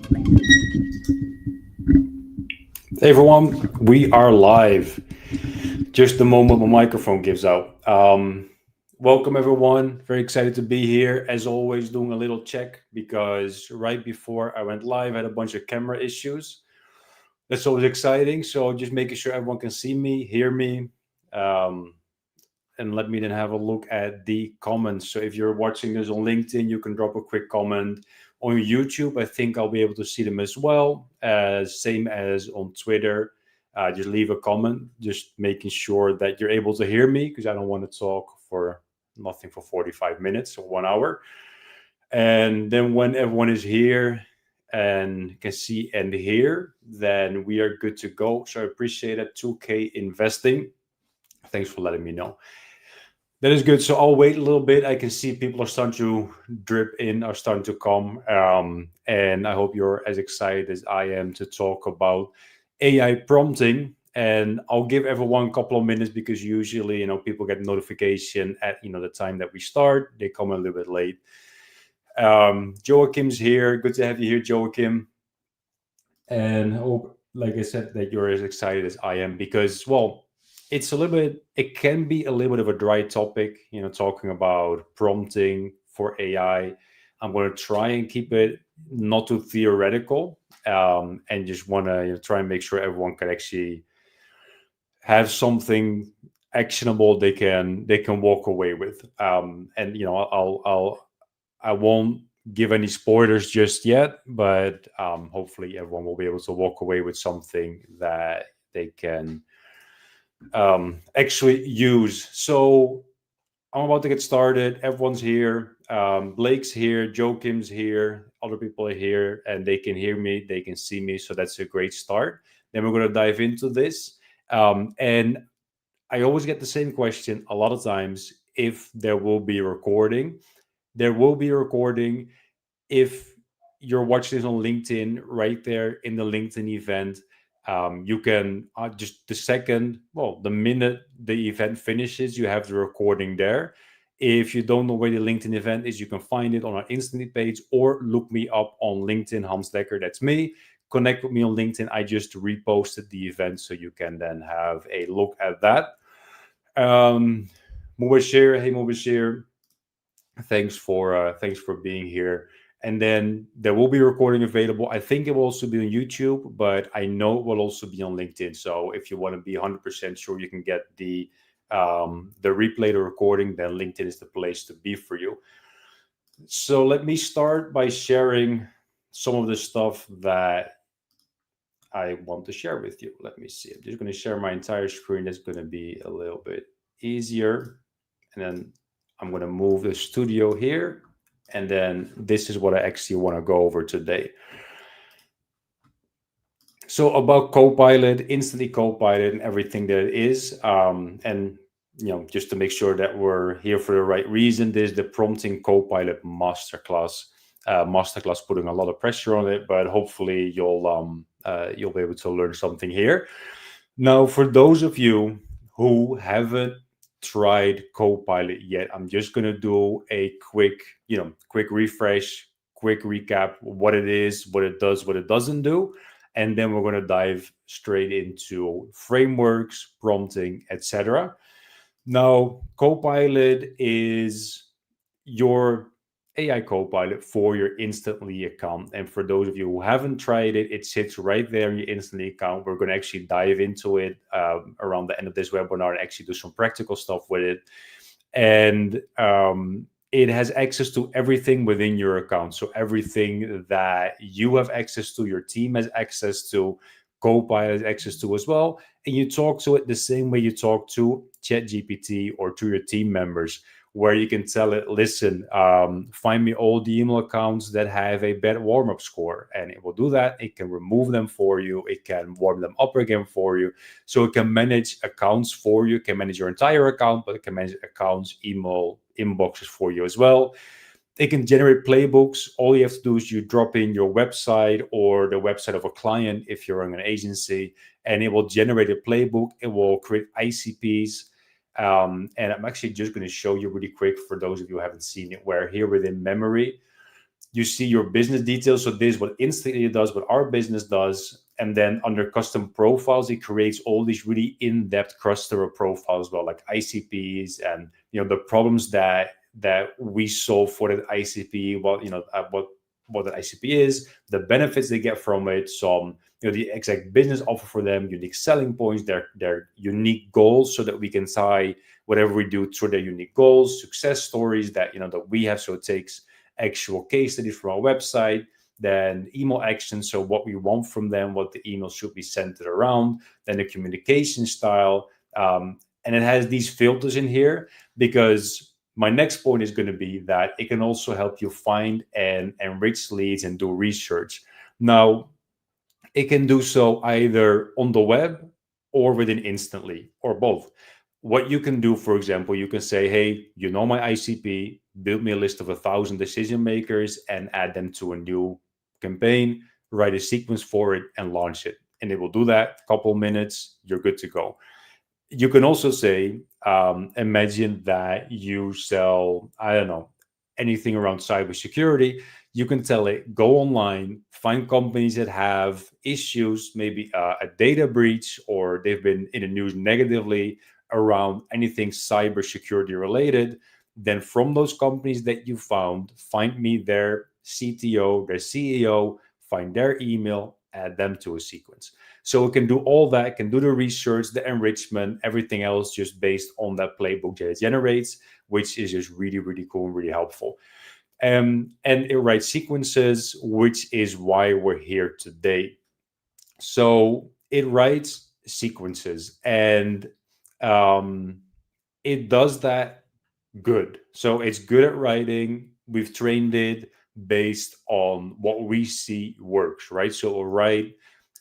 Hey everyone, we are live. Just the moment my microphone gives out. Welcome everyone. Very excited to be here. As always, doing a little check because right before I went live, I had a bunch of camera issues. That's always exciting. So just making sure everyone can see me, hear me, um, and let me then have a look at the comments. So if you're watching this on LinkedIn, you can drop a quick comment. On YouTube, I think I'll be able to see them as well, as same as on Twitter. Just leave a comment, just making sure that you're able to hear me because I don't want to talk for nothing for 45 minutes or 1 hour. And then when everyone is here and can see and hear, then we are good to go. So I appreciate it. 2K investing. Thanks for letting me know. That is good. So I'll wait a little bit. I can see people are starting to drip in, are starting to come. And I hope you're as excited as I am to talk about AI prompting. And I'll give everyone a couple of minutes because usually, people get notification at, the time that we start. They come a little bit late. Joachim's here. Good to have you here, Joachim. And I hope, like I said, that you're as excited as I am because, well, it can be a little bit of a dry topic, talking about prompting for AI. I'm going to try and keep it not too theoretical, and just want to try and make sure everyone can actually have something actionable they can walk away with. And I won't give any spoilers just yet, but hopefully everyone will be able to walk away with something that they can actually use. So I'm about to get started. Everyone's here. Blake's here. Joachim's here. Other people are here, and they can hear me. They can see me. So that's a great start. Then we're going to dive into this. And I always get the same question a lot of times: if there will be a recording. There will be a recording. If you're watching this on LinkedIn, right there in the LinkedIn event, you can just the minute the event finishes, you have the recording there. If you don't know where the LinkedIn event is, you can find it on our Instantly page or look me up on LinkedIn, Hans Dekker. That's me. Connect with me on LinkedIn. I just reposted the event so you can then have a look at that. Mubashir, hey Mubashir, thanks for being here. And then there will be a recording available. I think it will also be on YouTube, but I know it will also be on LinkedIn. So if you want to be 100% sure you can get the replay, the recording, then LinkedIn is the place to be for you. So let me start by sharing some of the stuff that I want to share with you. Let me see. I'm just going to share my entire screen. That's going to be a little bit easier. And then I'm going to move the studio here. And then this is what I actually want to go over today. So about Copilot, Instantly Copilot, and everything that it is. And just to make sure that we're here for the right reason, this is the Prompting Copilot Masterclass. Masterclass putting a lot of pressure on it, but hopefully you'll be able to learn something here. Now, for those of you who haven't tried Copilot yet, I'm just going to do a quick refresh, quick recap, what it is, what it does, what it doesn't do. And then we're going to dive straight into frameworks, prompting, etc. Now, Copilot is your AI Copilot for your Instantly account. And for those of you who haven't tried it, it sits right there in your Instantly account. We're going to actually dive into it around the end of this webinar and actually do some practical stuff with it. And it has access to everything within your account. So everything that you have access to, your team has access to, Copilot has access to as well. And you talk to it the same way you talk to ChatGPT or to your team members, where you can tell it, listen, find me all the email accounts that have a bad warm-up score. And it will do that. It can remove them for you. It can warm them up again for you. So it can manage accounts for you. It can manage your entire account, but it can manage accounts, email, inboxes for you as well. It can generate playbooks. All you have to do is you drop in your website or the website of a client if you're in an agency, and it will generate a playbook. It will create ICPs. And I'm actually just going to show you really quick for those of you who haven't seen it, where here within memory, You see your business details. So this is what instantly it does, what our business does. And then under custom profiles, it creates all these really in-depth customer profiles, well, like ICPs and the problems that we solve for that ICP. What that ICP is, the benefits they get from it, some the exact business offer for them, unique selling points, their unique goals, so that we can tie whatever we do through their unique goals, success stories that we have. So it takes actual case studies from our website, then email actions, so what we want from them, what the email should be centered around, then the communication style, and it has these filters in here because my next point is going to be that it can also help you find and enrich leads and do research. Now, it can do so either on the web or within instantly, or both. What you can do, for example, you can say, hey, my ICP, build me a list of 1,000 decision makers and add them to a new campaign, write a sequence for it and launch it. And it will do that, couple minutes, you're good to go. You can also say, imagine that you sell, I don't know, anything around cybersecurity. You can tell it, go online, find companies that have issues, maybe a data breach, or they've been in the news negatively around anything cybersecurity related. Then from those companies that you found, find me their CTO, their CEO, find their email, add them to a sequence. So it can do all that, it can do the research, the enrichment, everything else just based on that playbook that it generates, which is just really, really cool and really helpful. And it writes sequences, which is why we're here today. So it writes sequences, and um, it does that good. So it's good at writing. We've trained it based on what we see works, right? So it'll write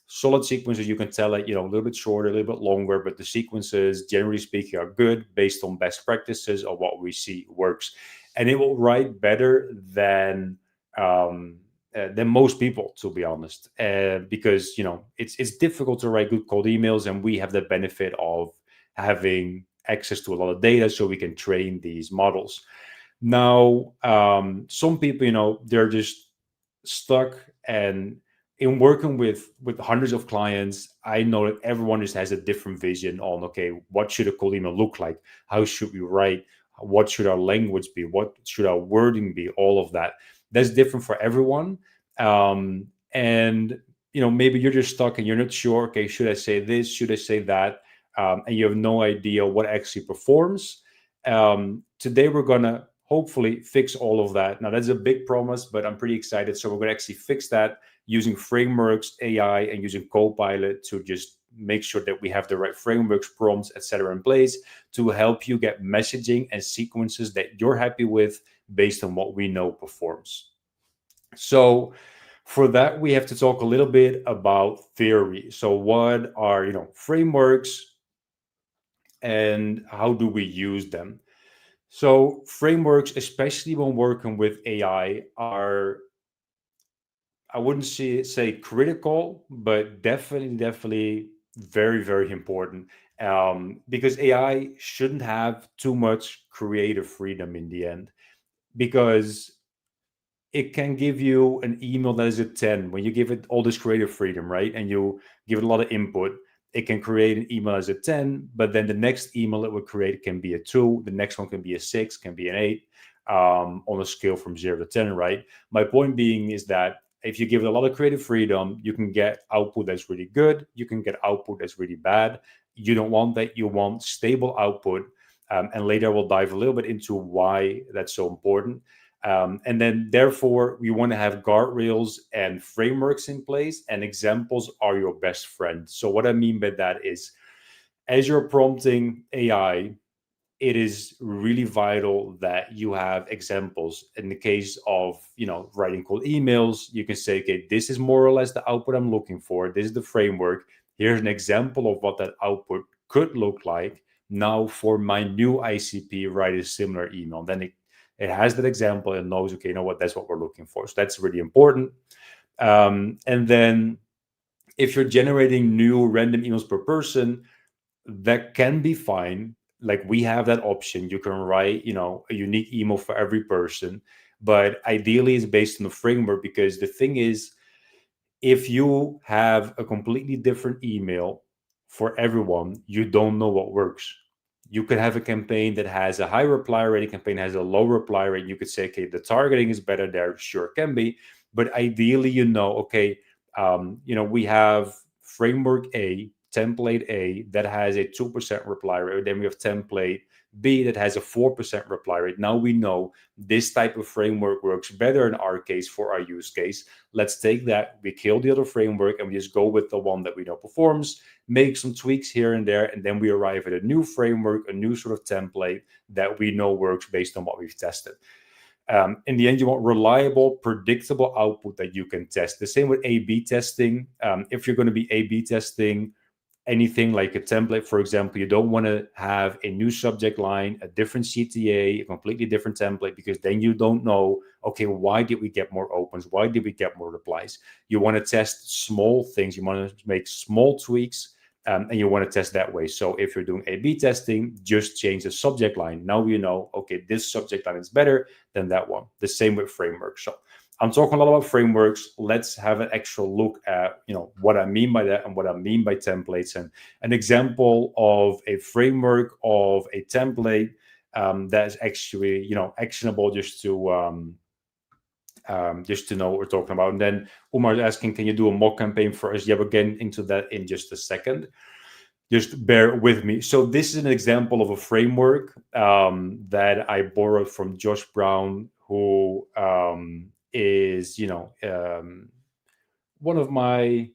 solid sequences. You can tell it, a little bit shorter, a little bit longer, but the sequences, generally speaking, are good based on best practices of what we see works. And it will write better than most people, to be honest, because it's difficult to write good cold emails, and we have the benefit of having access to a lot of data, so we can train these models. Now, some people, they're just stuck, and in working with hundreds of clients, I know that everyone just has a different vision on, okay, what should a cold email look like? How should we write? What should our language be? What should our wording be? All of that. That's different for everyone. And maybe you're just stuck and you're not sure, okay, should I say this? Should I say that? And you have no idea what actually performs. Today, we're going to hopefully fix all of that. Now, that's a big promise, but I'm pretty excited. So we're going to actually fix that using frameworks, AI, and using Copilot to just make sure that we have the right frameworks, prompts, etc. in place to help you get messaging and sequences that you're happy with based on what we know performs. So for that, we have to talk a little bit about theory. So what are, frameworks, and how do we use them? So frameworks, especially when working with AI, are, I wouldn't say critical, but definitely very, very important. Because AI shouldn't have too much creative freedom in the end, because it can give you an email that is a 10 when you give it all this creative freedom, right? And you give it a lot of input. It can create an email as a 10, but then the next email it will create can be a 2. The next one can be a 6, can be an 8, on a scale from 0 to 10, right? My point being is that if you give it a lot of creative freedom, you can get output that's really good. You can get output that's really bad. You don't want that. You want stable output. And later we'll dive a little bit into why that's so important. And then, therefore, we want to have guardrails and frameworks in place, and examples are your best friend. So, what I mean by that is, as you're prompting AI, it is really vital that you have examples. In the case of, writing cold emails, you can say, okay, this is more or less the output I'm looking for. This is the framework. Here's an example of what that output could look like. Now, for my new ICP, write a similar email. Then it has that example and knows, okay, you know what, that's what we're looking for. So that's really important. And then if you're generating new random emails per person, that can be fine. Like, we have that option. You can write, a unique email for every person. but ideally it's based on the framework, because the thing is, if you have a completely different email for everyone, you don't know what works. You could have a campaign that has a high reply rate, a campaign has a low reply rate. You could say, okay, the targeting is better there. Sure, can be. But ideally, okay, we have framework A, template A that has a 2% reply rate. Then we have template B that has a 4% reply rate. Now we know this type of framework works better in our case for our use case. Let's take that, we kill the other framework, and we just go with the one that we know performs, make some tweaks here and there, and then we arrive at a new framework, a new sort of template that we know works based on what we've tested. In the end, you want reliable, predictable output that you can test. The same with A/B testing. If you're going to be A/B testing anything like a template, for example, you don't want to have a new subject line, a different CTA, a completely different template, because then you don't know, okay, why did we get more opens? Why did we get more replies? You want to test small things. You want to make small tweaks, and you want to test that way. So if you're doing A/B testing, just change the subject line. Now you know, okay, this subject line is better than that one. The same with frameworks. So I'm talking a lot about frameworks. Let's have an actual look at, what I mean by that and what I mean by templates. And an example of a framework, of a template that is actually, actionable, just to know what we're talking about. And then Umar is asking, can you do a mock campaign for us? Yeah, we'll get into that in just a second. Just bear with me. So this is an example of a framework that I borrowed from Josh Brown, who is, one of my,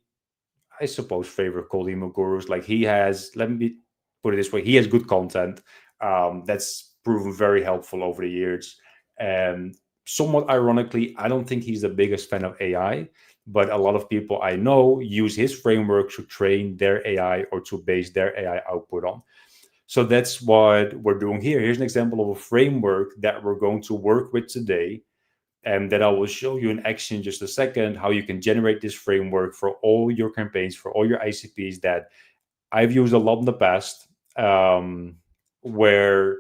I suppose, favorite cold email gurus. Like, he has, let me put it this way, he has good content that's proven very helpful over the years. And somewhat ironically, I don't think he's the biggest fan of AI, but a lot of people I know use his framework to train their AI or to base their AI output on. So that's what we're doing here. Here's an example of a framework that we're going to work with today, and that I will show you in action in just a second, how you can generate this framework for all your campaigns, for all your ICPs that I've used a lot in the past, where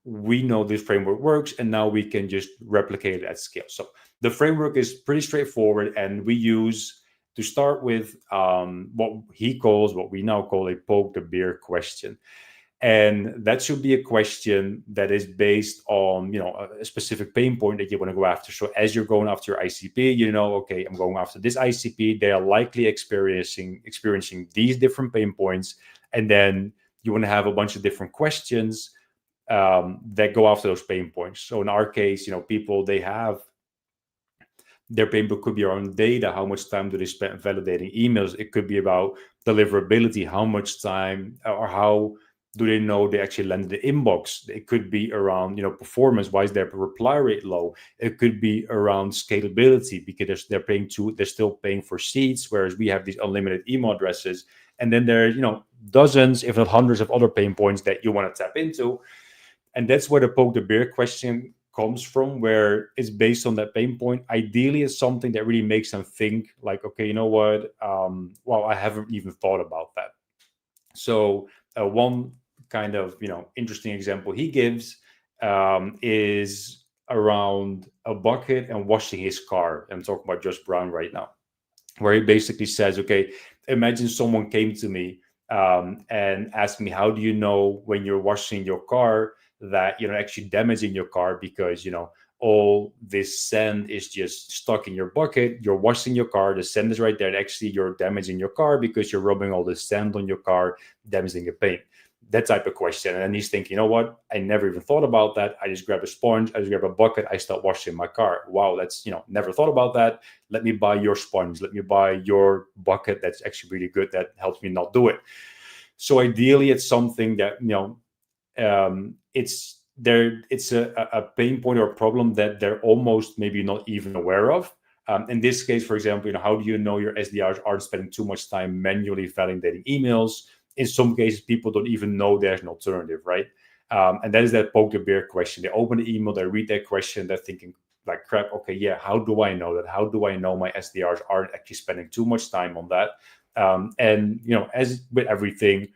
we know this framework works, and now we can just replicate it at scale. So the framework is pretty straightforward, and we use, to start with, what we now call a poke the bear question. And that should be a question that is based on, a specific pain point that you want to go after. So as you're going after your ICP, okay, I'm going after this ICP. They are likely experiencing these different pain points. And then you want to have a bunch of different questions that go after those pain points. So in our case, people, they have their pain point could be around data. How much time do they spend validating emails? It could be about deliverability. How much time, or how do they know they actually landed the inbox? It could be around, performance. Why is their reply rate low? It could be around scalability, because they're still paying for seats, whereas we have these unlimited email addresses. And then there are, dozens, if not hundreds, of other pain points that you want to tap into. And that's where the poke the bear question comes from, where it's based on that pain point. Ideally, it's something that really makes them think, like, okay, you know what? Well, I haven't even thought about that. So one kind of, interesting example he gives is around a bucket and washing his car. I'm talking about Josh Brown right now, where he basically says, okay, imagine someone came to me and asked me, how do you know when you're washing your car that you're actually damaging your car, because all this sand is just stuck in your bucket. You're washing your car, the sand is right there, and actually you're damaging your car because you're rubbing all the sand on your car, damaging your paint. That type of question. And then he's thinking, you know what, I never even thought about that. I just grab a sponge, I just grab a bucket, I start washing my car. Wow, that's, never thought about that. Let me buy your sponge, let me buy your bucket that's actually really good, that helps me not do it. So ideally, it's something that, it's a pain point or a problem that they're almost maybe not even aware of. In this case, for example, how do you know your SDRs aren't spending too much time manually validating emails? In some cases, people don't even know there's an alternative, right? And that is that poke the bear question. They open the email, they read that question, they're thinking, like, crap, okay, yeah, how do I know that? How do I know my SDRs aren't actually spending too much time on that? And as with everything,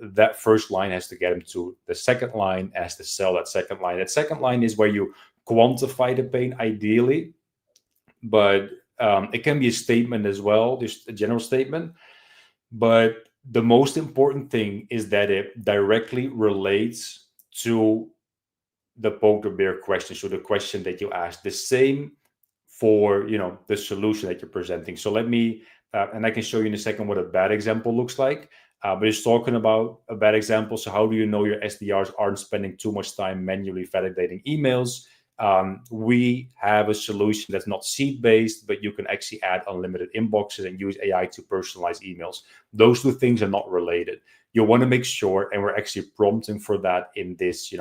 that first line has to get them to the second line, as to sell that second line. That second line is where you quantify the pain ideally, but it can be a statement as well, just a general statement. But the most important thing is that it directly relates to the poke the bear question, so the question that you ask. The same for the solution that you're presenting. So let me and I can show you in a second what a bad example looks like. But it's talking about a bad example. So how do you know your SDRs aren't spending too much time manually validating emails? We have a solution that's not seat based, but you can actually add unlimited inboxes and use AI to personalize emails. Those two things are not related. You want to make sure, and we're actually prompting for that in this,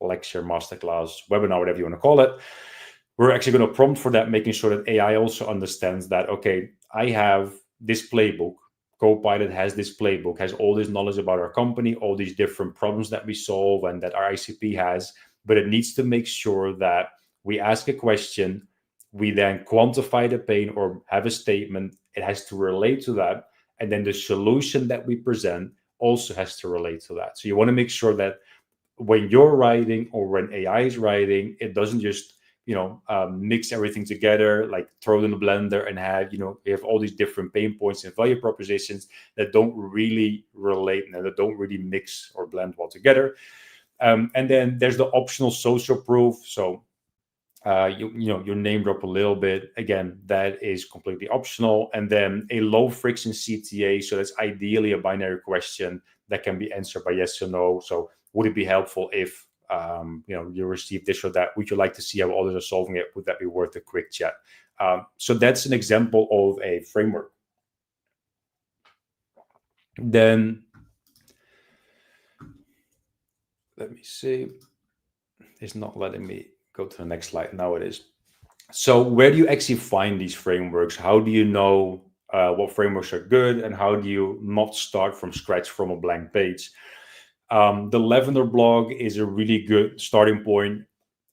lecture, masterclass, webinar, whatever you want to call it. We're actually going to prompt for that, making sure that AI also understands that, okay, I have this playbook. Copilot has this playbook, has all this knowledge about our company, all these different problems that we solve and that our ICP has, but it needs to make sure that we ask a question, we then quantify the pain or have a statement, it has to relate to that, and then the solution that we present also has to relate to that. So you want to make sure that when you're writing or when AI is writing, it doesn't just mix everything together, like throw it in the blender and have you have all these different pain points and value propositions that don't really relate and that don't really mix or blend well together. And then there's the optional social proof. So you name drop a little bit. Again, that is completely optional. And then a low friction CTA. So that's ideally a binary question that can be answered by yes or no. So would it be helpful if you receive this or that? Would you like to see how others are solving it? Would that be worth a quick chat? So that's an example of a framework. Then let me see. It's not letting me go to the next slide. Now it is. So where do you actually find these frameworks? How do you know what frameworks are good, and how do you not start from scratch from a blank page? The Lavender blog is a really good starting point.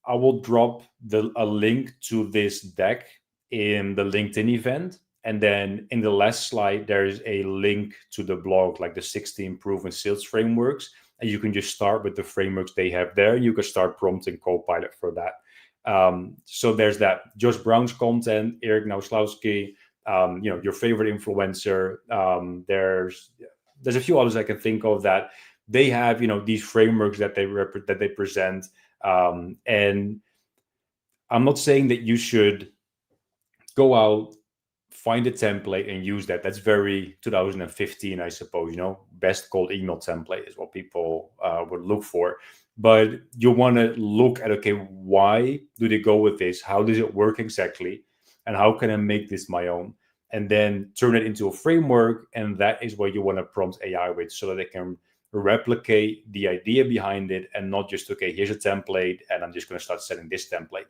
I will drop a link to this deck in the LinkedIn event. And then in the last slide, there's a link to the blog, like the 16 proven sales frameworks. And you can just start with the frameworks they have there. You can start prompting Copilot for that. So there's that. Josh Brown's content, Eric Nauslowski, your favorite influencer. There's a few others I can think of that they have, these frameworks that they present. And I'm not saying that you should go out, find a template and use that. That's very 2015, I suppose. Best cold email template is what people would look for. But you want to look at, okay, why do they go with this? How does it work exactly? And how can I make this my own? And then turn it into a framework. And that is what you want to prompt AI with, so that it can replicate the idea behind it and not just, okay, here's a template and I'm just going to start selling this template.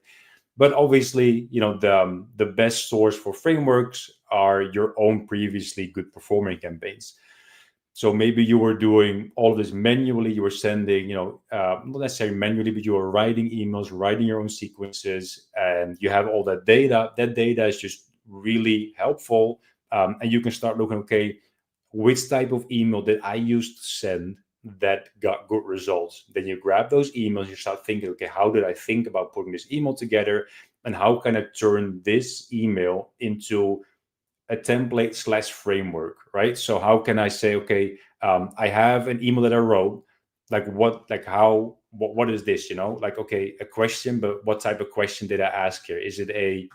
But obviously, the best source for frameworks are your own previously good performing campaigns. So maybe you were doing all of this manually. You were sending, not necessarily manually, but you were writing emails, writing your own sequences, and you have all that data. That data is just really helpful. And you can start looking, okay, which type of email did I use to send that got good results? Then you grab those emails, you start thinking, okay, how did I think about putting this email together? And how can I turn this email into a template / framework, right? So how can I say, okay, I have an email that I wrote, what is this, okay, a question, but what type of question did I ask here? Is it a,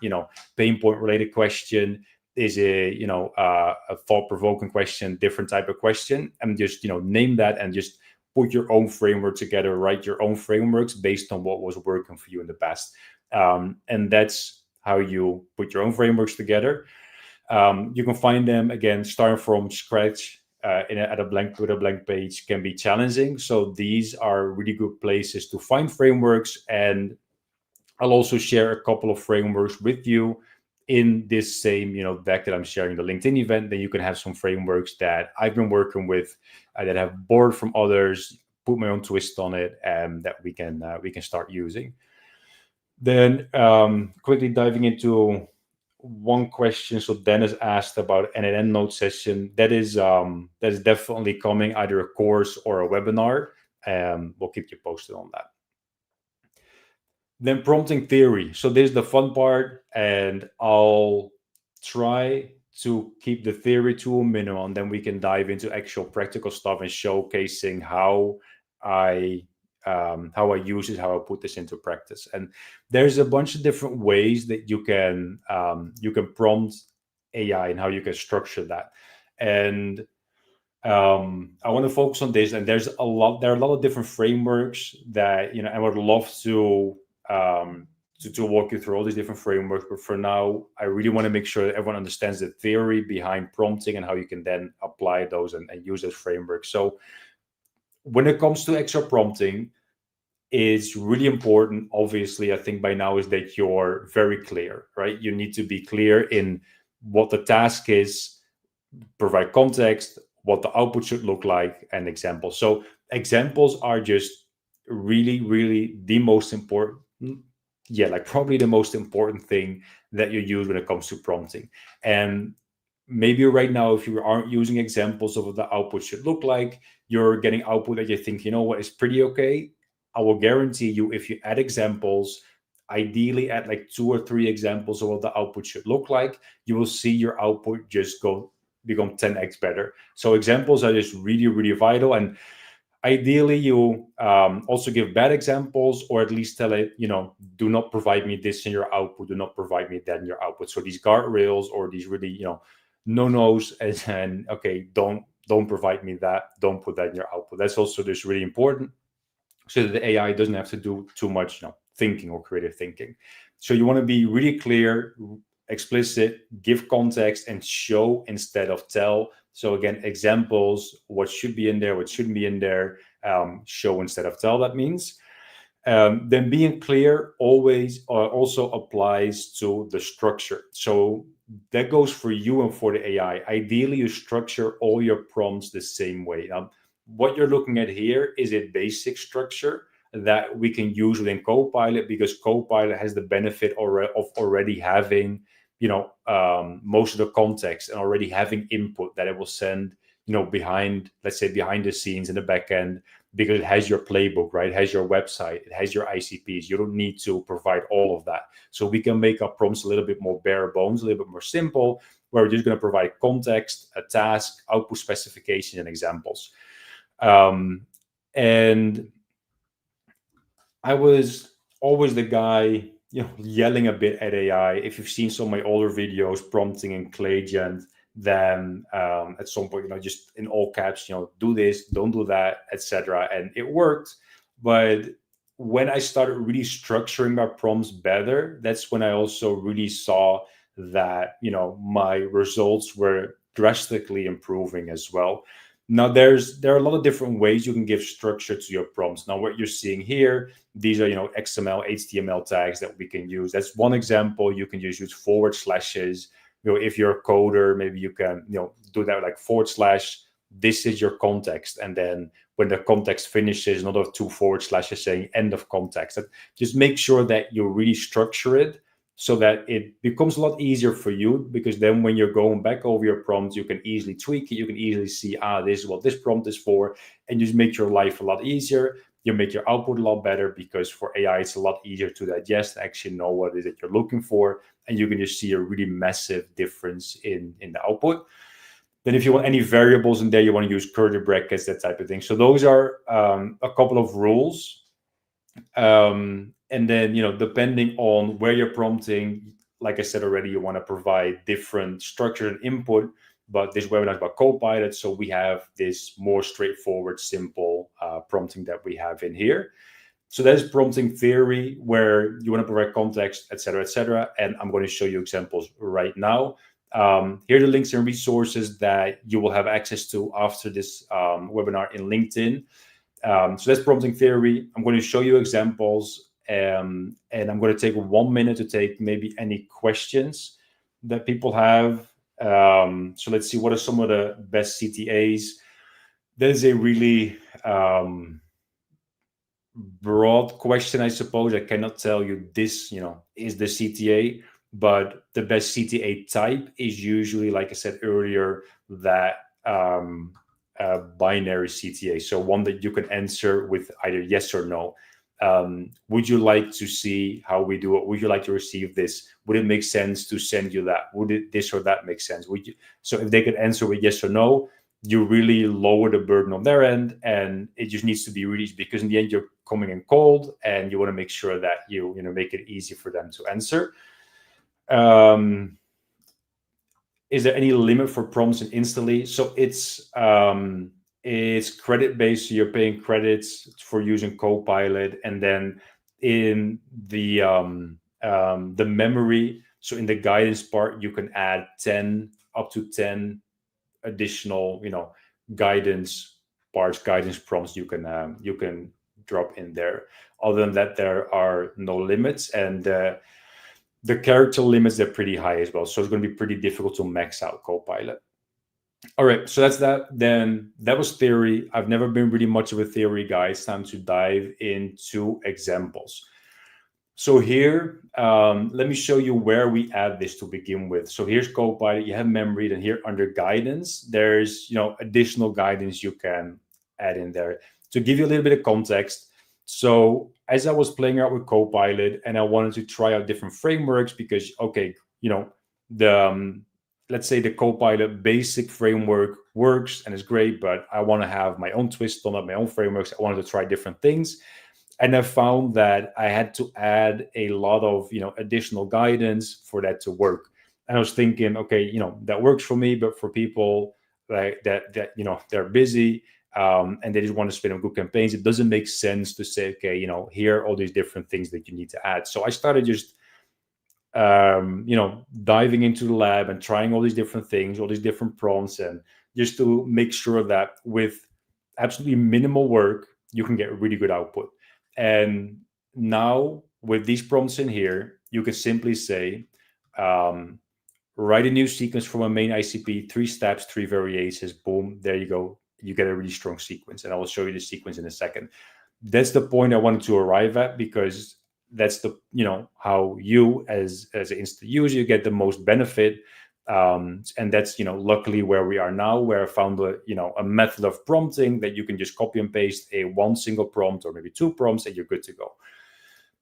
pain point related question? Is it, a thought-provoking question, different type of question? And just, name that and just put your own framework together, write your own frameworks based on what was working for you in the past. And that's how you put your own frameworks together. You can find them, again, starting from scratch with a blank page can be challenging. So these are really good places to find frameworks. And I'll also share a couple of frameworks with you in this same deck that I'm sharing the LinkedIn event. Then you can have some frameworks that I've been working with that have borrowed from others, put my own twist on it, and that we can start using. Then quickly diving into one question. So Dennis asked about an EndNote session. That is definitely coming, either a course or a webinar. We'll keep you posted on that. Then prompting theory. So this is the fun part, and I'll try to keep the theory to a minimum. Then we can dive into actual practical stuff and showcasing I how I use it, how I put this into practice. And there's a bunch of different ways that you can prompt AI and how you can structure that. And I want to focus on this, and there are a lot of different frameworks that, I would love um, to walk you through all these different frameworks. But for now, I really want to make sure that everyone understands the theory behind prompting and how you can then apply those and use those frameworks. So when it comes to extra prompting, it's really important, obviously, I think by now, is that you're very clear, right? You need to be clear in what the task is, provide context, what the output should look like, and examples. So examples are just really, really the most important. Yeah, like probably the most important thing that you use when it comes to prompting. And maybe right now, if you aren't using examples of what the output should look like, you're getting output that you think, you know what, is pretty okay. I will guarantee you, if you add examples, ideally add like 2 or 3 examples of what the output should look like, you will see your output just go become 10x better. So examples are just really, really vital. And ideally, you also give bad examples, or at least tell it, do not provide me this in your output, do not provide me that in your output. So these guardrails, or these really, no nos, and okay, don't provide me that, don't put that in your output. That's also just really important, so that the AI doesn't have to do too much, thinking or creative thinking. So you want to be really clear, explicit, give context, and show instead of tell. So again, examples, what should be in there, what shouldn't be in there, show instead of tell. That means then being clear always also applies to the structure. So that goes for you and for the AI. Ideally, you structure all your prompts the same way. What you're looking at here is a basic structure that we can use within Copilot, because Copilot has the benefit of already having, most of the context, and already having input that it will send, behind, let's say, behind the scenes in the back end, because it has your playbook, right? It has your website, it has your ICPs. You don't need to provide all of that. So we can make our prompts a little bit more bare bones, a little bit more simple, where we're just going to provide context, a task, output specification, and examples. And I was always the guy, yelling a bit at AI. If you've seen some of my older videos, prompting in ClayGent, then at some point, just in all caps, do this, don't do that, etc. And it worked. But when I started really structuring my prompts better, that's when I also really saw that, my results were drastically improving as well. Now, there are a lot of different ways you can give structure to your prompts. Now, what you're seeing here, these are, XML, HTML tags that we can use. That's one example. You can just use forward slashes. If you're a coder, maybe you can, do that like forward slash, this is your context. And then when the context finishes, another 2 forward slashes saying end of context. Just make sure that you really structure it so that it becomes a lot easier for you, because then when you're going back over your prompts, you can easily tweak it. You can easily see, this is what this prompt is for, and just make your life a lot easier. You make your output a lot better, because for AI, it's a lot easier to digest, actually know what it is that you're looking for, and you can just see a really massive difference in the output. Then if you want any variables in there, you want to use curly brackets, that type of thing. So those are a couple of rules. And then, depending on where you're prompting, like I said already, you want to provide different structure and input. But this webinar is about Copilot, so we have this more straightforward, simple prompting that we have in here. So that is prompting theory, where you want to provide context, etc., etc. And I'm going to show you examples right now. Here are the links and resources that you will have access to after this webinar in LinkedIn. So that's prompting theory. I'm going to show you examples, and I'm going to take 1 minute to take maybe any questions that people have. So let's see, what are some of the best CTAs? There's a really broad question, I suppose. I cannot tell you this, is the CTA, but the best CTA type is usually, like I said earlier, that binary CTA. So one that you can answer with either yes or no. Would you like to see how we do it? Would you like to receive this? Would it make sense to send you that? Would it this or that make sense? Would you? So if they could answer with yes or no, you really lower the burden on their end, and it just needs to be really, because in the end you're coming in cold, and you want to make sure that you know make it easy for them to answer. Um, is there any limit for prompts and instantly? So it's credit based. So you're paying credits for using Copilot, and then in the memory. So in the guidance part, you can add 10 up to 10 additional, guidance parts, guidance prompts you can drop in there. Other than that, there are no limits, and the character limits, they're pretty high as well. So it's going to be pretty difficult to max out Copilot. All right, so that's that. Then that was theory. I've never been really much of a theory guy. It's time to dive into examples. So here, let me show you where we add this to begin with. So here's Copilot. You have memory. Then here under guidance, there's additional guidance you can add in there. To give you a little bit of context, so as I was playing out with Copilot and I wanted to try out different frameworks because, okay, the let's say the Copilot basic framework works and is great, but I want to have my own twist on it, my own frameworks. I wanted to try different things. And I found that I had to add a lot of additional guidance for that to work. And I was thinking, okay, that works for me, but for people like that they're busy, and they just want to spin on good campaigns, it doesn't make sense to say, okay, here are all these different things that you need to add. So I started just diving into the lab and trying all these different things, all these different prompts, and just to make sure that with absolutely minimal work, you can get really good output. And now with these prompts in here, you can simply say, write a new sequence from a main ICP, 3 steps, 3 variations, boom, there you go. You get a really strong sequence. And I will show you the sequence in a second. That's the point I wanted to arrive at, because that's the, how you as an instant user, you get the most benefit. And that's, luckily where we are now, where I found a method of prompting that you can just copy and paste one single prompt or maybe 2 prompts and you're good to go.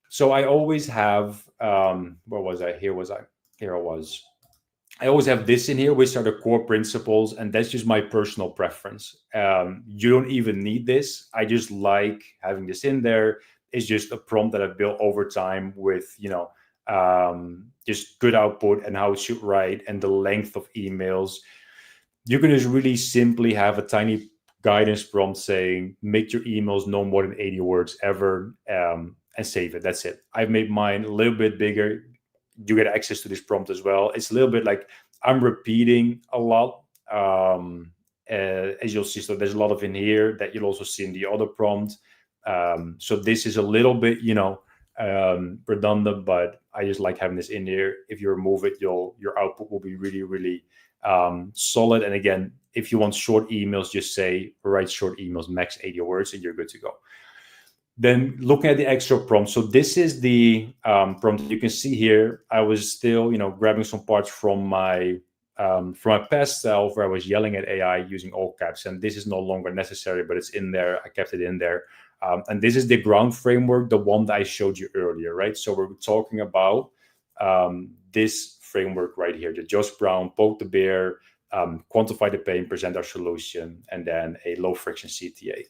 So I always have, where was I? Here I was. I always have this in here, which are the core principles, and that's just my personal preference. You don't even need this. I just like having this in there. It's just a prompt that I've built over time with, just good output and how it should write and the length of emails. You can just really simply have a tiny guidance prompt saying, make your emails no more than 80 words ever, and save it. That's it. I've made mine a little bit bigger. You get access to this prompt as well. It's a little bit like I'm repeating a lot, as you'll see. So there's a lot of in here that you'll also see in the other prompt. So this is a little bit, redundant, but I just like having this in here. If you remove it, your output will be really, really solid. And again, if you want short emails, just say write short emails, max 80 words, and you're good to go. Then looking at the extra prompt. So this is the prompt that you can see here. I was still, grabbing some parts from my past self where I was yelling at AI using all caps, and this is no longer necessary, but it's in there. I kept it in there. And this is the ground framework, the one that I showed you earlier, right? So we're talking about this framework right here, the Josh Brown, poke the bear, quantify the pain, present our solution, and then a low friction CTA.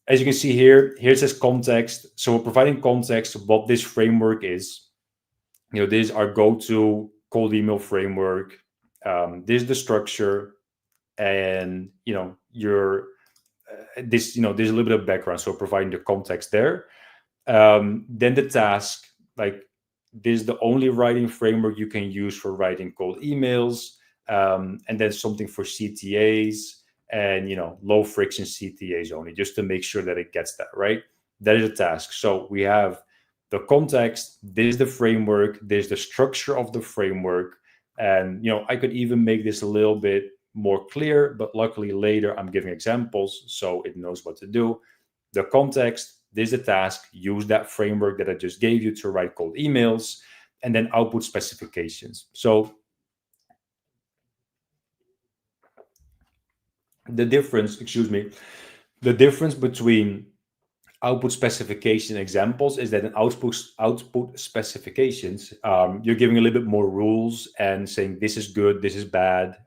As you can see here, here it says context. So we're providing context of what this framework is. This is our go-to cold email framework. This is the structure, and there's a little bit of background. So providing the context there. Then the task, like this is the only writing framework you can use for writing cold emails, and then something for CTAs. And low friction CTAs only, just to make sure that it gets that right. That is a task. So we have the context, this is the framework, there's the structure of the framework, and I could even make this a little bit more clear, but luckily later I'm giving examples so it knows what to do. The context, this is the task, use that framework that I just gave you to write cold emails, and then output specifications. So the difference between output specification examples is that in output specifications, you're giving a little bit more rules and saying this is good, this is bad,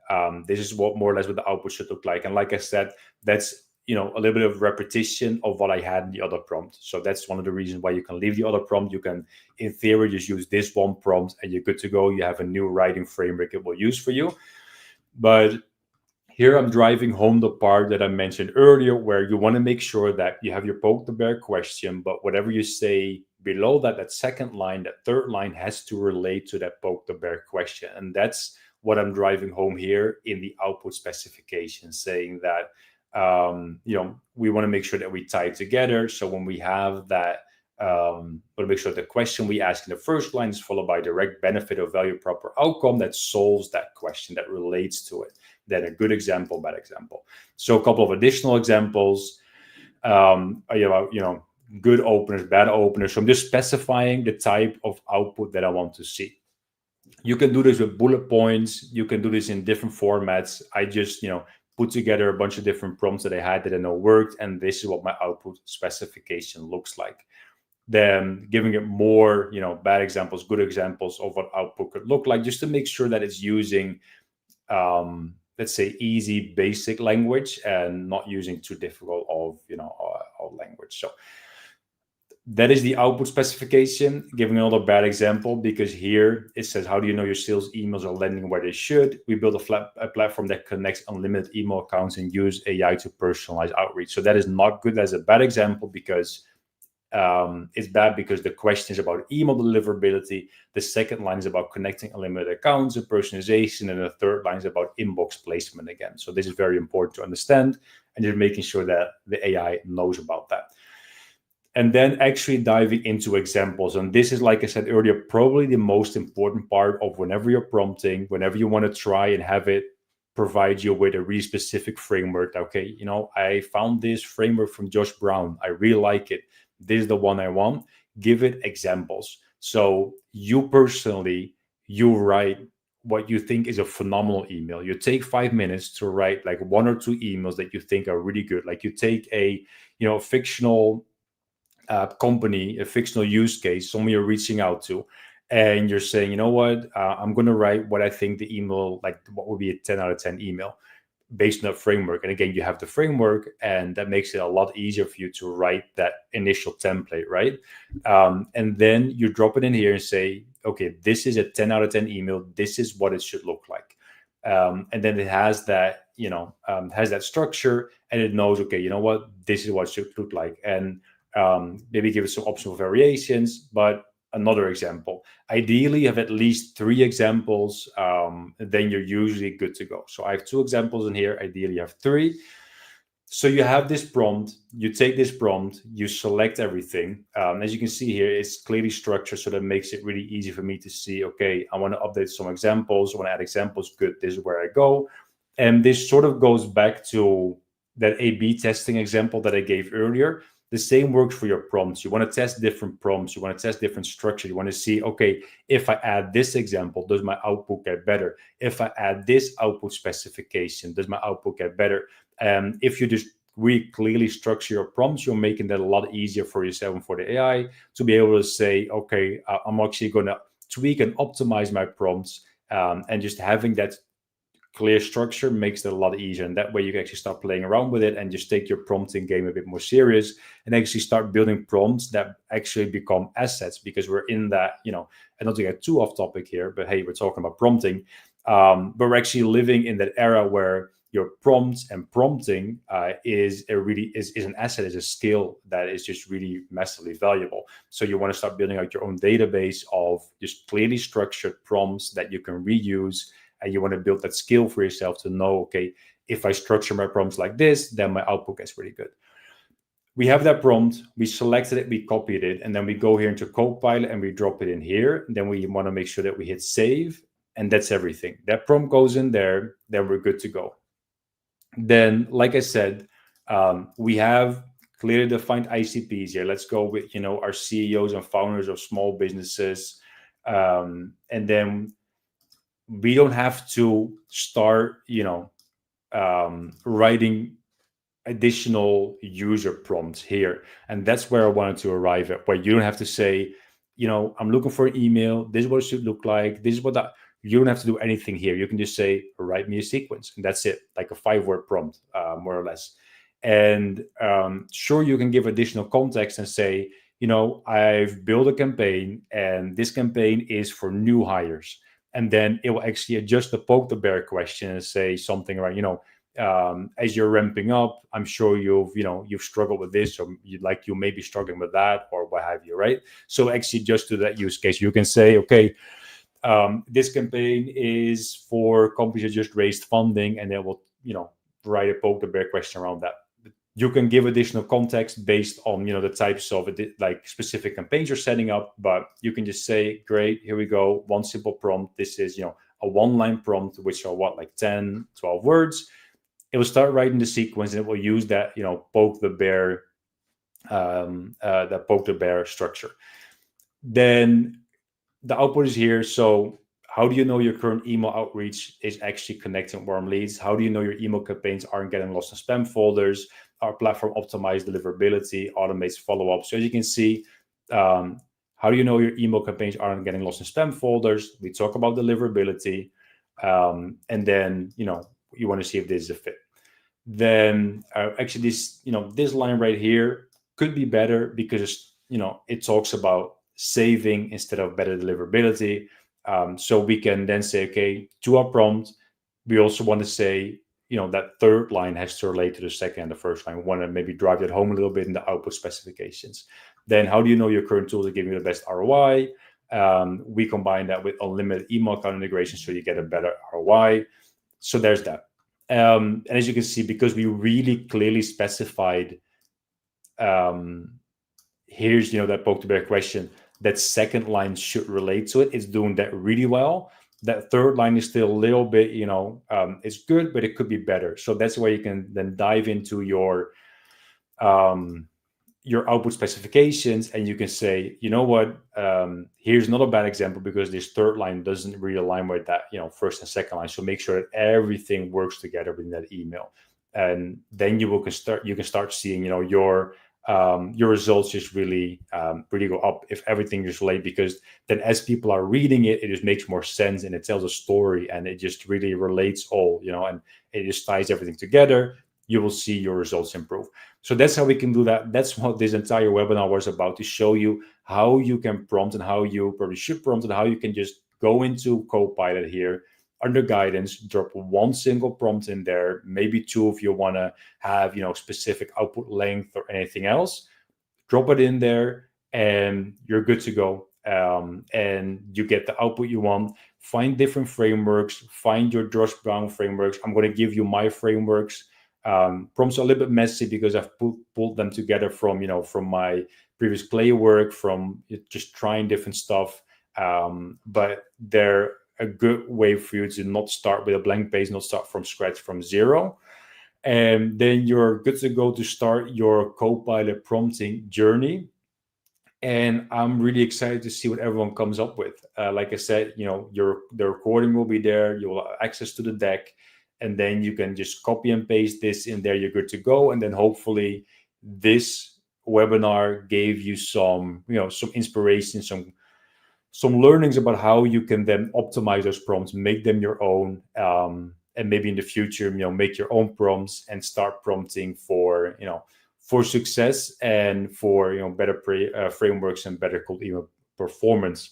this is what more or less what the output should look like. And like I said, that's a little bit of repetition of what I had in the other prompt. So that's one of the reasons why you can leave the other prompt. You can, in theory, just use this one prompt and you're good to go. You have a new writing framework it will use for you. But here I'm driving home the part that I mentioned earlier, where you want to make sure that you have your poke the bear question, but whatever you say below that, that second line, that third line has to relate to that poke the bear question. And that's what I'm driving home here in the output specification, saying that, we want to make sure that we tie it together. So when we have that, we want to make sure the question we ask in the first line is followed by direct benefit or value proper outcome that solves that question, that relates to it. Then a good example, bad example. So a couple of additional examples, good openers, bad openers. So I'm just specifying the type of output that I want to see. You can do this with bullet points. You can do this in different formats. I just, put together a bunch of different prompts that I had that I know worked. And this is what my output specification looks like. Then giving it more, bad examples, good examples of what output could look like, just to make sure that it's using, let's say, easy, basic language and not using too difficult of language. So that is the output specification. Giving another bad example, because here it says, how do you know your sales emails are landing where they should? We built a platform that connects unlimited email accounts and use AI to personalize outreach. So that is not good. That's a bad example, because it's bad because the question is about email deliverability. The second line is about connecting unlimited accounts and personalization. And the third line is about inbox placement again. So this is very important to understand, and you're making sure that the AI knows about that. And then actually diving into examples. And this is, like I said earlier, probably the most important part of whenever you're prompting, whenever you want to try and have it provide you with a really specific framework. Okay, I found this framework from Josh Brown. I really like it. This is the one I want. Give it examples. So you personally, you write what you think is a phenomenal email. You take 5 minutes to write like 1 or 2 emails that you think are really good. Like you take a, fictional company, a fictional use case, someone you're reaching out to, and you're saying, you know what, I'm going to write what I think the email, like what would be a 10 out of 10 email based on that framework. And again, you have the framework, and that makes it a lot easier for you to write that initial template, right? And then you drop it in here and say, okay, this is a 10 out of 10 email. This is what it should look like. And then it has that, has that structure, and it knows, okay, you know what, this is what it should look like. And maybe give it some optional variations. But another example, ideally you have at least 3 examples, then you're usually good to go. So I have 2 examples in here. Ideally you have 3. So you have this prompt, you take this prompt, you select everything. As you can see here, it's clearly structured, so that makes it really easy for me to see, okay, I want to update some examples, I want to add examples, good, this is where I go. And this sort of goes back to that A/B testing example that I gave earlier. The same works for your prompts. You want to test different prompts. You want to test different structure. You want to see, okay, if I add this example, does my output get better? If I add this output specification, does my output get better? If you just really clearly structure your prompts, you're making that a lot easier for yourself and for the AI to be able to say, okay, I'm actually going to tweak and optimize my prompts. And just having that clear structure makes it a lot easier, and that way you can actually start playing around with it and just take your prompting game a bit more serious and actually start building prompts that actually become assets. Because we're in that, and not to get too off topic here, but hey, we're talking about prompting, but we're actually living in that era where your prompts and prompting is an asset, is a skill that is just really massively valuable. So you want to start building out your own database of just clearly structured prompts that you can reuse. And you want to build that skill for yourself to know, okay, if I structure my prompts like this, then my output gets really good. We have that prompt, we selected it, we copied it, and then we go here into Copilot and we drop it in here. And then we want to make sure that we hit save, and that's everything. That prompt goes in there, then we're good to go. Then, like I said, we have clearly defined ICPs here. Let's go with, our CEOs and founders of small businesses. And then we don't have to start, writing additional user prompts here. And that's where I wanted to arrive at, where you don't have to say, I'm looking for an email. This is what it should look like. This is what that. You don't have to do anything here. You can just say, write me a sequence. And that's it, like a 5-word prompt, more or less. And sure, you can give additional context and say, I've built a campaign and this campaign is for new hires. And then it will actually adjust the poke the bear question and say something like, as you're ramping up, I'm sure you've struggled with this, or you may be struggling with that, or what have you, right? So actually, just to that use case, you can say, okay, this campaign is for companies that just raised funding, and they will, write a poke the bear question around that. You can give additional context based on the types of like specific campaigns you're setting up, but you can just say, great, here we go, one simple prompt. This is a one-line prompt, which are like 10, 12 words. It will start writing the sequence, and it will use that poke the bear, that poke the bear structure. Then the output is here. So how do you know your current email outreach is actually connecting warm leads? How do you know your email campaigns aren't getting lost in spam folders? Our platform optimizes deliverability, automates follow-up. So as you can see, how do you know your email campaigns aren't getting lost in spam folders? We talk about deliverability, and then you want to see if this is a fit. Then actually this line right here could be better, because it talks about saving instead of better deliverability. So we can then say, okay, to our prompt, we also want to say, that third line has to relate to the second and the first line. We want to maybe drive that home a little bit in the output specifications. Then how do you know your current tools are giving you the best ROI? We combine that with unlimited email account integration, so you get a better ROI. So there's that. And as you can see, because we really clearly specified, here's that poke the bear question, that second line should relate to it. It's doing that really well. That third line is still a little bit, it's good, but it could be better. So that's where you can then dive into your output specifications, and you can say, what, here's not a bad example, because this third line doesn't really align with that, first and second line. So make sure that everything works together within that email, and then you can start seeing, your results just really go up if everything is related, because then as people are reading it, it just makes more sense, and it tells a story, and it just really relates all, and it just ties everything together. You will see your results improve. So that's how we can do that. That's what this entire webinar was about, to show you how you can prompt, and how you probably should prompt, and how you can just go into Copilot here under guidance, drop one single prompt in there, maybe two if you want to have, specific output length or anything else. Drop it in there, and you're good to go. And you get the output you want. Find different frameworks. Find your Josh Brown frameworks. I'm going to give you my frameworks. Prompts are a little bit messy, because I've pulled them together from my previous play work, from just trying different stuff. But they're a good way for you to not start with a blank page, not start from scratch, from zero. And then you're good to go to start your Copilot prompting journey. And I'm really excited to see what everyone comes up with. Like I said, the recording will be there. You will have access to the deck, and then you can just copy and paste this in there. You're good to go. And then hopefully this webinar gave you some inspiration, some learnings about how you can then optimize those prompts, make them your own, and maybe in the future, make your own prompts and start prompting for success, and for better frameworks and better cold email performance.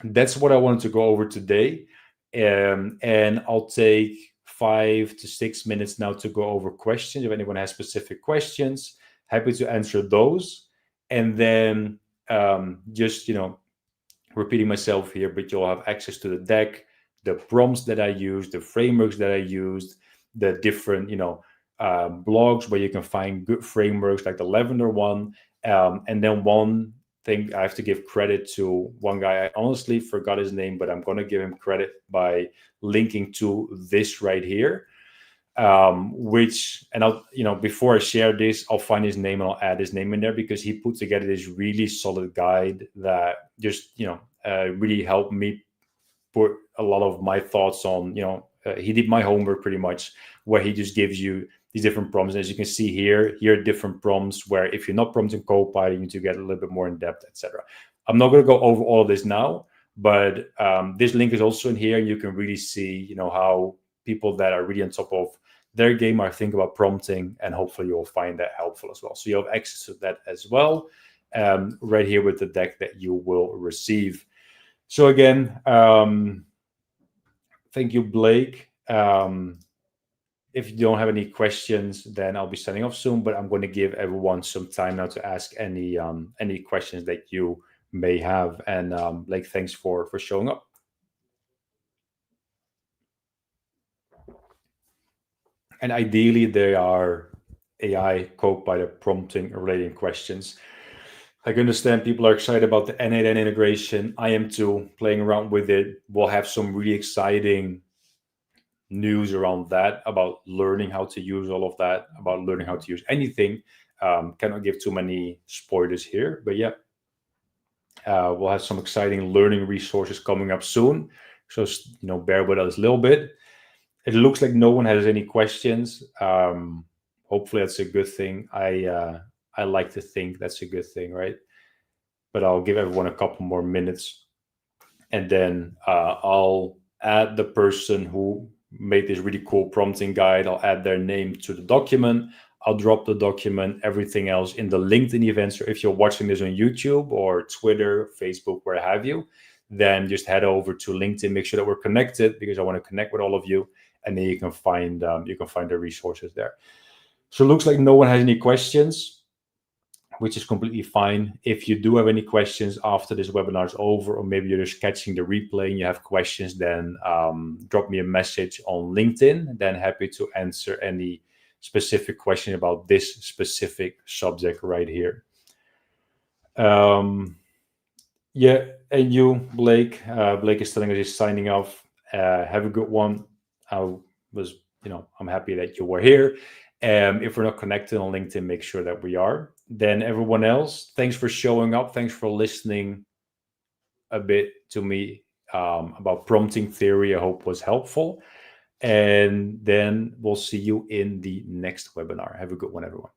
That's what I wanted to go over today, and I'll take 5 to 6 minutes now to go over questions. If anyone has specific questions, happy to answer those. And then just repeating myself here, but you'll have access to the deck, the prompts that I used, the frameworks that I used, the different blogs where you can find good frameworks, like the Lavender one. And then one thing I have to give credit to, one guy, I honestly forgot his name, but I'm going to give him credit by linking to this right here. Which, and I'll, before I share this, I'll find his name and I'll add his name in there, because he put together this really solid guide that just, really helped me put a lot of my thoughts on, he did my homework pretty much, where he just gives you these different prompts. As you can see here are different prompts where if you're not prompting Copilot, you need to get a little bit more in depth, etc. I'm not going to go over all of this now, but this link is also in here. You can really see, how people that are really on top of their game are thinking about prompting, and hopefully you'll find that helpful as well. So you have access to that as well, right here with the deck that you will receive. So again, thank you, Blake. If you don't have any questions, then I'll be signing off soon, but I'm going to give everyone some time now to ask any questions that you may have. And Blake, thanks for showing up. And ideally, they are AI Copilot prompting related questions. I can understand people are excited about the N8N integration. I am too, playing around with it. We'll have some really exciting news around that, about learning how to use all of that, about learning how to use anything. Cannot give too many spoilers here, but yeah, we'll have some exciting learning resources coming up soon. So, bear with us a little bit. It looks like no one has any questions. Hopefully that's a good thing. I like to think that's a good thing, right? But I'll give everyone a couple more minutes, and then I'll add the person who made this really cool prompting guide. I'll add their name to the document. I'll drop the document, everything else in the LinkedIn event. So if you're watching this on YouTube or Twitter, Facebook, where have you, then just head over to LinkedIn, make sure that we're connected, because I want to connect with all of you, and then you can find the resources there. So it looks like no one has any questions, which is completely fine. If you do have any questions after this webinar is over, or maybe you're just catching the replay and you have questions, then drop me a message on LinkedIn. Then happy to answer any specific question about this specific subject right here. Yeah, and you, Blake. Blake is telling us he's signing off. Have a good one. I'm happy that you were here. If we're not connected on LinkedIn, make sure that we are. Then everyone else, thanks for showing up. Thanks for listening a bit to me about prompting theory. I hope was helpful. And then we'll see you in the next webinar. Have a good one, everyone.